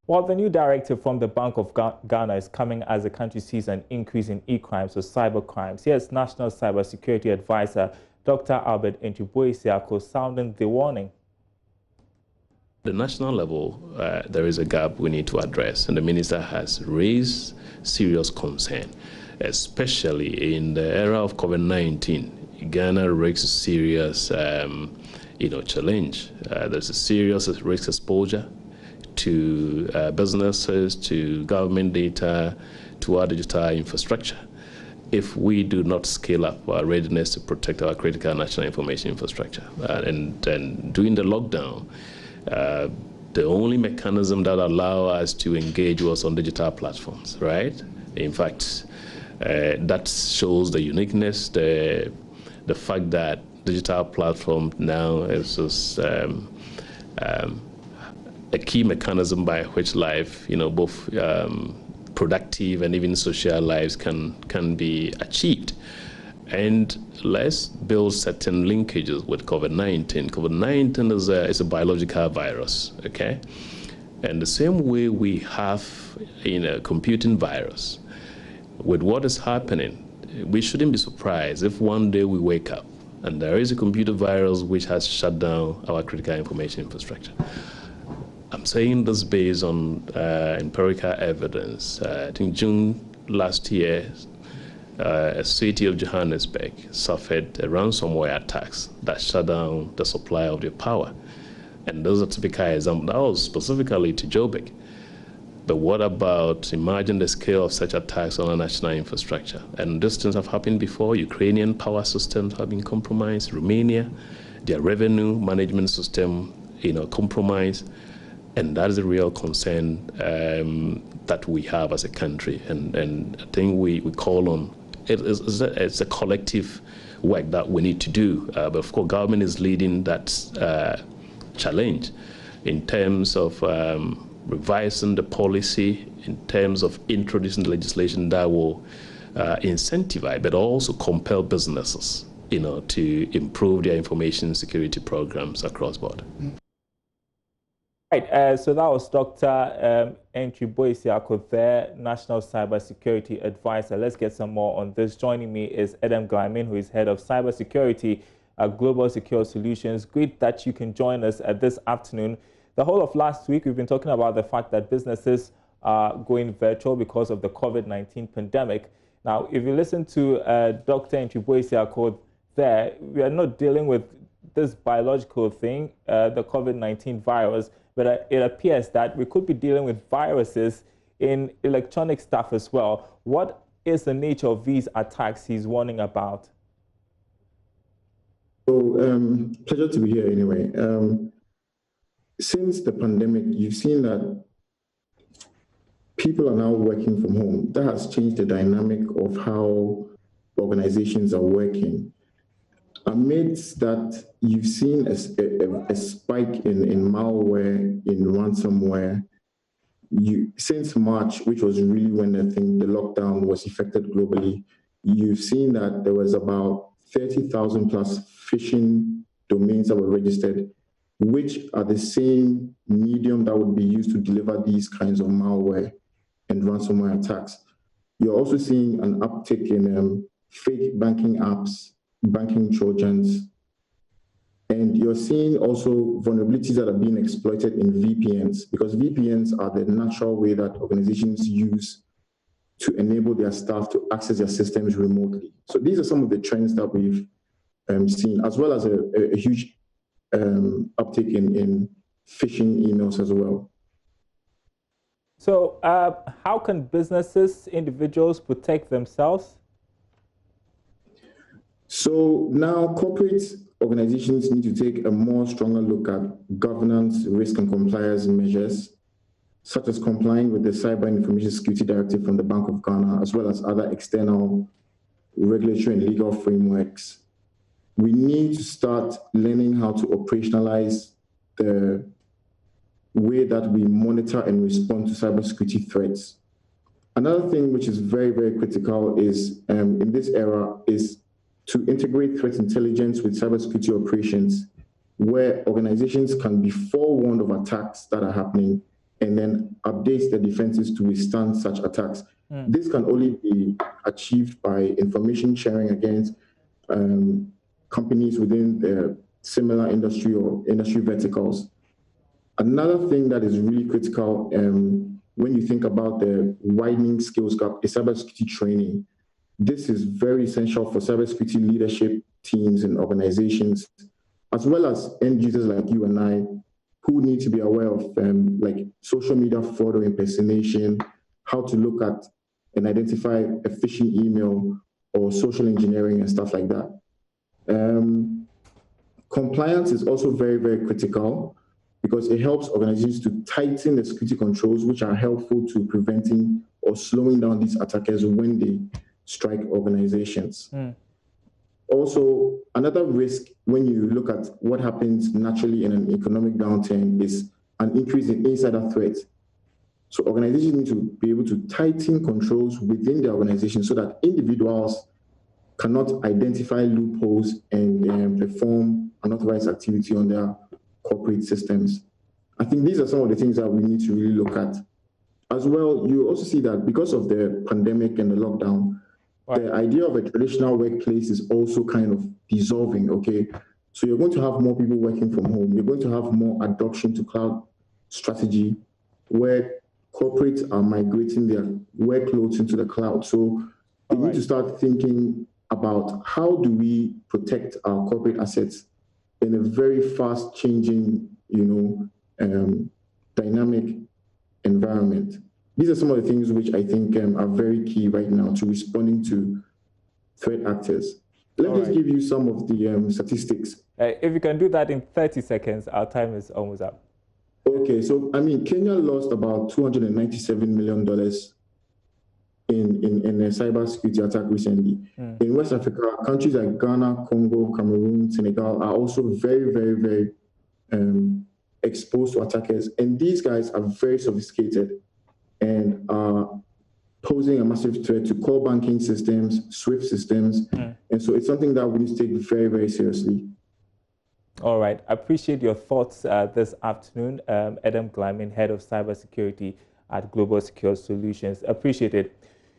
Well, the new directive from the Bank of Ghana is coming as the country sees an increase in e-crimes or cyber crimes. Here's National Cybersecurity Advisor Dr. Albert Ntubui-Siako sounding the warning. The national level, there is a gap we need to address, and the minister has raised serious concern, especially in the era of COVID-19. Ghana risks serious, challenge. There's a serious risk exposure to businesses, to government data, to our digital infrastructure, if we do not scale up our readiness to protect our critical national information infrastructure. And during the lockdown, the only mechanism that allowed us to engage was on digital platforms, right? In fact, that shows the uniqueness, the fact that digital platform now is just a key mechanism by which life, both productive and even social lives can be achieved. And let's build certain linkages with COVID-19. COVID-19 is a biological virus, okay? And the same way we have a computing virus, with what is happening, we shouldn't be surprised if one day we wake up and there is a computer virus which has shut down our critical information infrastructure. I'm saying this based on empirical evidence. I think June last year, a city of Johannesburg suffered a ransomware attacks that shut down the supply of their power. And those are typical examples. That was specifically to Joburg. But what about, imagine the scale of such attacks on our national infrastructure? And these things have happened before. Ukrainian power systems have been compromised. Romania, their revenue management system, compromised. And that is a real concern that we have as a country. And I think we call on, it's a collective work that we need to do. But of course, government is leading that challenge in terms of revising the policy, in terms of introducing legislation that will incentivize, but also compel businesses, to improve their information security programs across board. Right, so that was Dr. Ntubui-Siako there, National Cybersecurity Advisor. Let's get some more on this. Joining me is Adam Glyman, who is Head of Cybersecurity at Global Secure Solutions. Great that you can join us this afternoon. The whole of last week, we've been talking about the fact that businesses are going virtual because of the COVID-19 pandemic. Now, if you listen to Dr. Ntubui-Siako there, we are not dealing with this biological thing, the COVID-19 virus, but it appears that we could be dealing with viruses in electronic stuff as well. What is the nature of these attacks he's warning about? So, pleasure to be here anyway. Since the pandemic, you've seen that people are now working from home. That has changed the dynamic of how organizations are working. Amidst that, you've seen a spike in malware, in ransomware. Since March, which was really when I think the lockdown was effected globally, you've seen that there was about 30,000 plus phishing domains that were registered, which are the same medium that would be used to deliver these kinds of malware and ransomware attacks. You're also seeing an uptick in fake banking apps, banking trojans, and you're seeing also vulnerabilities that are being exploited in VPNs, because VPNs are the natural way that organizations use to enable their staff to access their systems remotely. So these are some of the trends that we've seen, as well as a huge uptick in phishing emails as well. So how can businesses, individuals protect themselves? So now corporate organizations need to take a more stronger look at governance, risk and compliance measures, such as complying with the Cyber and Information Security Directive from the Bank of Ghana, as well as other external regulatory and legal frameworks. We need to start learning how to operationalize the way that we monitor and respond to cybersecurity threats. Another thing which is very, very critical is in this era is to integrate threat intelligence with cybersecurity operations, where organizations can be forewarned of attacks that are happening and then updates the defenses to withstand such attacks. This can only be achieved by information sharing against companies within the similar industry or industry verticals. Another thing that is really critical when you think about the widening skills gap is cybersecurity training. This is very essential for cybersecurity leadership teams and organizations, as well as end users like you and I, who need to be aware of like social media fraud or impersonation, how to look at and identify a phishing email or social engineering and stuff like that. Compliance is also very, very critical because it helps organizations to tighten the security controls, which are helpful to preventing or slowing down these attackers when they strike organizations. Also, another risk when you look at what happens naturally in an economic downturn is an increase in insider threats. So organizations need to be able to tighten controls within the organization so that individuals cannot identify loopholes and perform unauthorized activity on their corporate systems. I think these are some of the things that we need to really look at. As well, you also see that because of the pandemic and the lockdown, the idea of a traditional workplace is also kind of dissolving, okay? So you're going to have more people working from home. You're going to have more adoption to cloud strategy where corporates are migrating their workloads into the cloud. So we need to start thinking about how do we protect our corporate assets in a very fast changing, dynamic environment. These are some of the things which I think are very key right now to responding to threat actors. Let me just give you some of the statistics. If you can do that in 30 seconds, our time is almost up. Okay, so I mean, Kenya lost about $297 million in a cybersecurity attack recently. In West Africa, countries like Ghana, Congo, Cameroon, Senegal are also very, very, very exposed to attackers. And these guys are very sophisticated and are posing a massive threat to core banking systems, SWIFT systems. And so it's something that we need to take very, very seriously. All right. I appreciate your thoughts this afternoon. Adam Glyman, Head of Cybersecurity at Global Secure Solutions. Appreciate it.